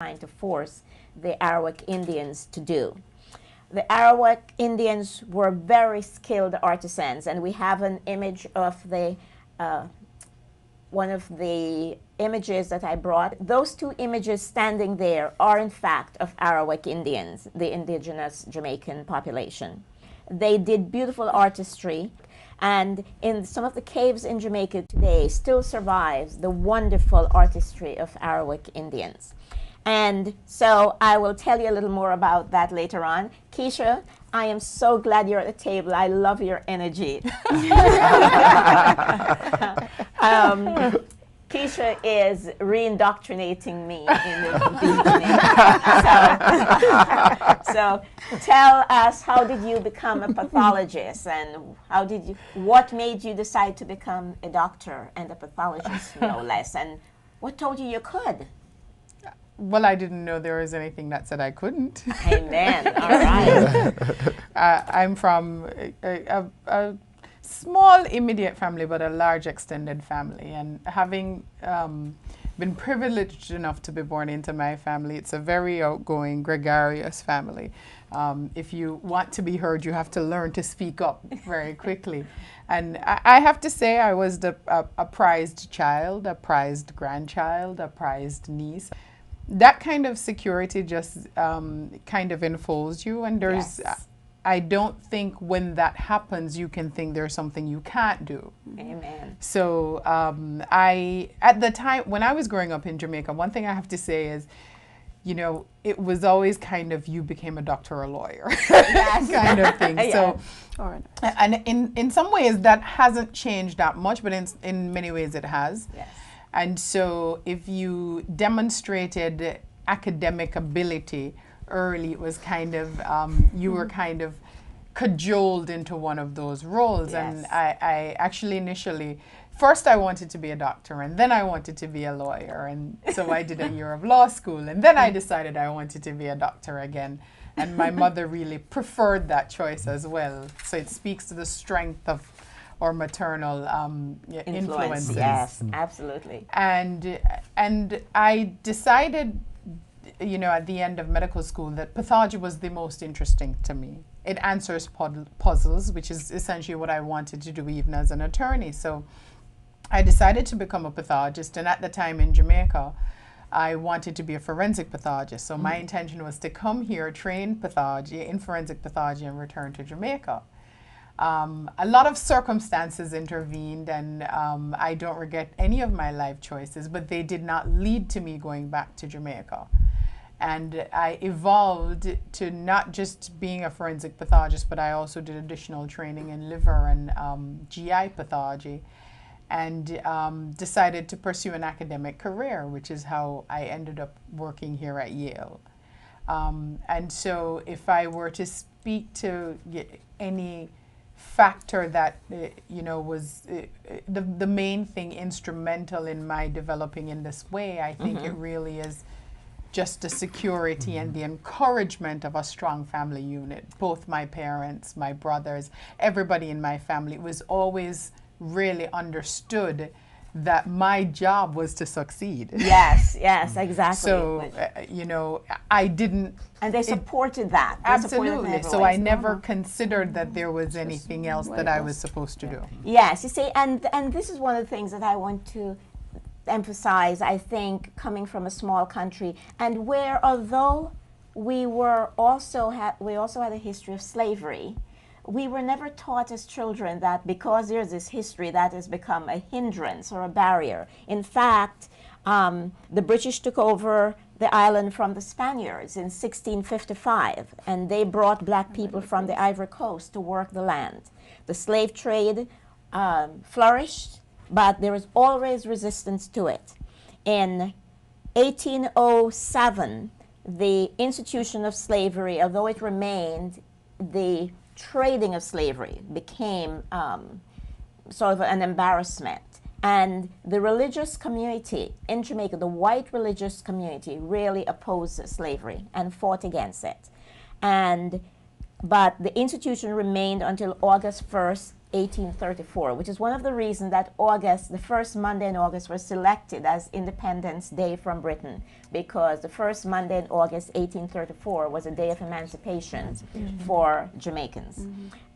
trying to force the Arawak Indians to do. The Arawak Indians were very skilled artisans, and we have an image of the one of the images that I brought. Those two images standing there are in fact of Arawak Indians, the indigenous Jamaican population. They did beautiful artistry, and in some of the caves in Jamaica today still survives the wonderful artistry of Arawak Indians. And so I will tell you a little more about that later on. Keisha, I am so glad you're at the table. I love your energy. Keisha is reindoctrinating me in the beginning. So tell us, how did you become a pathologist, and what made you decide to become a doctor and a pathologist, no less, and what told you you could? Well, I didn't know there was anything that said I couldn't. Amen. All right. I'm from a small immediate family, but a large extended family. And having been privileged enough to be born into my family, it's a very outgoing, gregarious family. If you want to be heard, you have to learn to speak up very quickly. And I have to say I was a prized child, a prized grandchild, a prized niece. That kind of security just kind of enfolds you, and there's, yes. I don't think when that happens you can think there's something you can't do. Amen. So at the time when I was growing up in Jamaica, one thing I have to say is, you know, it was always kind of you became a doctor or a lawyer, yes. kind of thing. Yes. So, and in some ways that hasn't changed that much, but in many ways it has. Yes. And so if you demonstrated academic ability early, it was kind of, you were kind of cajoled into one of those roles. Yes. And I actually initially, first I wanted to be a doctor, and then I wanted to be a lawyer. And so I did a year of law school, and then I decided I wanted to be a doctor again. And my mother really preferred that choice as well. So it speaks to the strength of or maternal influences. Yes, absolutely. And I decided, you know, at the end of medical school that pathology was the most interesting to me. It answers puzzles, which is essentially what I wanted to do even as an attorney. So I decided to become a pathologist, and at the time in Jamaica, I wanted to be a forensic pathologist. So my intention was to come here, train pathology in forensic pathology, and return to Jamaica. A lot of circumstances intervened, and I don't regret any of my life choices, but they did not lead to me going back to Jamaica. And I evolved to not just being a forensic pathologist, but I also did additional training in liver and GI pathology, and decided to pursue an academic career, which is how I ended up working here at Yale. And so if I were to speak to any factor that you know was the main thing instrumental in my developing in this way, I think it really is just the security and the encouragement of a strong family unit. Both my parents, my brothers, everybody in my family was always really understood that my job was to succeed. Yes, yes, exactly. So, you know, I didn't... And they supported that. They absolutely. So I never considered that there was anything else that I was supposed to do. Yes, you see, and this is one of the things that I want to emphasize, I think, coming from a small country, and where although we also had a history of slavery, we were never taught as children that because there's this history that has become a hindrance or a barrier. In fact, the British took over the island from the Spaniards in 1655, and they brought black people from the Ivory Coast to work the land. The slave trade flourished, but there was always resistance to it. In 1807, the institution of slavery, although it remained, the trading of slavery became sort of an embarrassment. And the religious community in Jamaica, the white religious community, really opposed slavery and fought against it. But the institution remained until August 1st, 1834, which is one of the reasons that August, the first Monday in August, was selected as Independence Day from Britain, because the first Monday in August, 1834, was a day of emancipation for Jamaicans.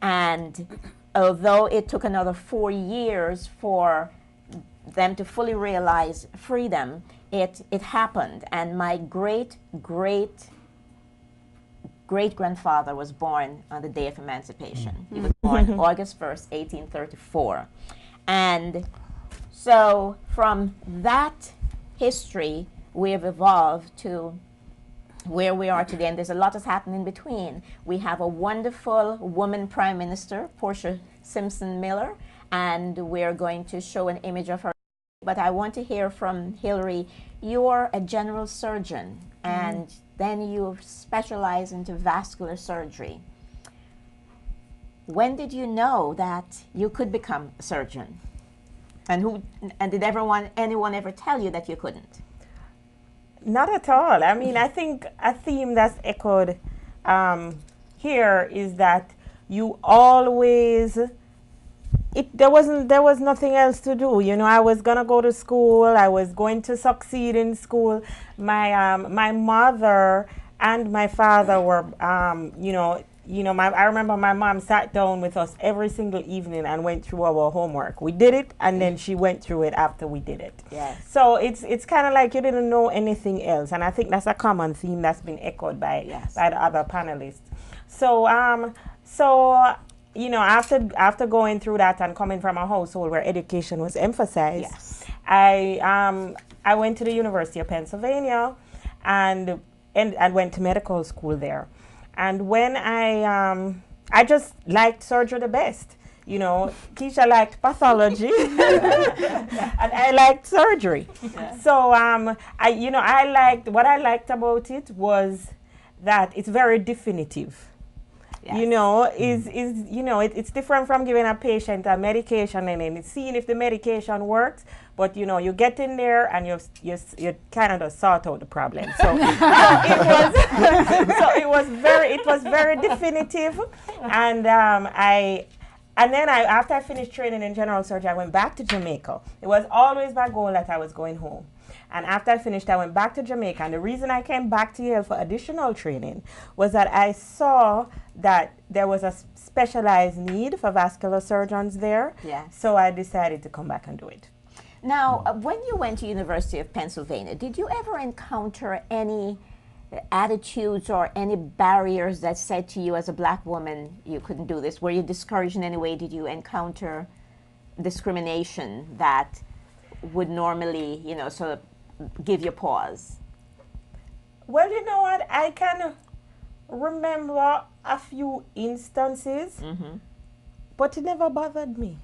And although it took another 4 years for them to fully realize freedom, it happened. And my great-grandfather was born on the day of emancipation. He was born August 1st, 1834. And so from that history, we have evolved to where we are today, and there's a lot that's happened in between. We have a wonderful woman prime minister, Portia Simpson Miller, and we're going to show an image of her. But I want to hear from Hillary. You're a general surgeon, and then you specialize into vascular surgery. When did you know that you could become a surgeon? And did anyone ever tell you that you couldn't? Not at all. I mean, I think a theme that's echoed here is that you always, there was nothing else to do. You know, I was gonna go to school. I was going to succeed in school. My mother and my father were, I remember my mom sat down with us every single evening and went through our homework. We did it, and then she went through it after we did it. Yes. So it's kind of like you didn't know anything else, and I think that's a common theme that's been echoed by the other panelists. So after going through that and coming from a household where education was emphasized, I went to the University of Pennsylvania and went to medical school there. And when I just liked surgery the best. You know, Keisha liked pathology, and I liked surgery. Yeah. So what I liked about it was that it's very definitive. Yes. You know, it's different from giving a patient a medication and then seeing if the medication works. But you know, you get in there and you kind of sort out the problem. So, it was very definitive, and after I finished training in general surgery, I went back to Jamaica. It was always my goal that I was going home. And after I finished, I went back to Jamaica. And the reason I came back to Yale for additional training was that I saw that there was a specialized need for vascular surgeons there. Yes. So I decided to come back and do it. Now, when you went to University of Pennsylvania, did you ever encounter any attitudes or any barriers that said to you as a black woman, you couldn't do this? Were you discouraged in any way? Did you encounter discrimination that would normally, sort of give you pause? Well, you know what? I can remember a few instances, but it never bothered me.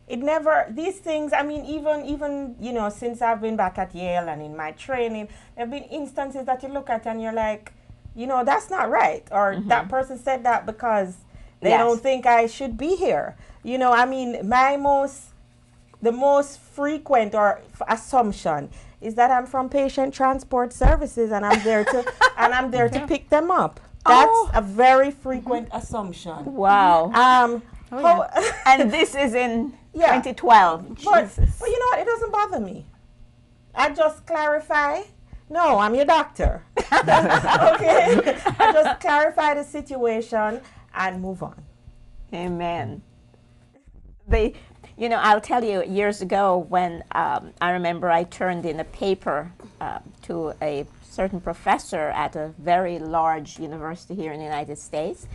It never, these things, I mean, even since I've been back at Yale and in my training, there have been instances that you look at and you're like, that's not right. Or that person said that because they don't think I should be here. I mean, the most frequent assumption is that I'm from Patient Transport Services and I'm there to pick them up. That's a very frequent assumption. Wow. And this is in 2012. But you know what? It doesn't bother me. I just clarify. No, I'm your doctor. Okay? I just clarify the situation and move on. Amen. I'll tell you, years ago when I remember I turned in a paper to a certain professor at a very large university here in the United States.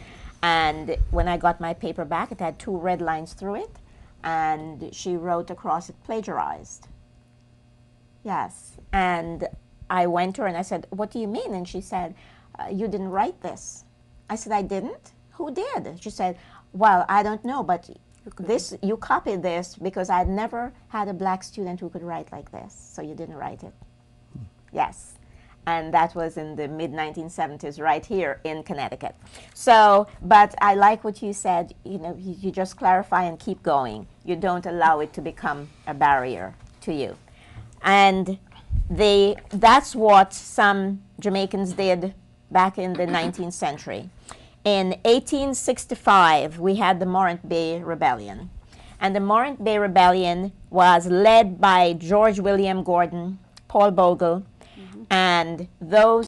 And when I got my paper back, it had 2 red lines through it. And she wrote across it, plagiarized. Yes. And I went to her and I said, what do you mean? And she said, you didn't write this. I said, I didn't? Who did? She said, well, I don't know, but you copied this because I'd never had a black student who could write like this, so you didn't write it. Yes. And that was in the mid-1970s right here in Connecticut. So, but I like what you said, you just clarify and keep going. You don't allow it to become a barrier to you. And that's what some Jamaicans did back in the 19th century. in 1865, we had the Morant Bay Rebellion. And the Morant Bay Rebellion was led by George William Gordon, Paul Bogle, and those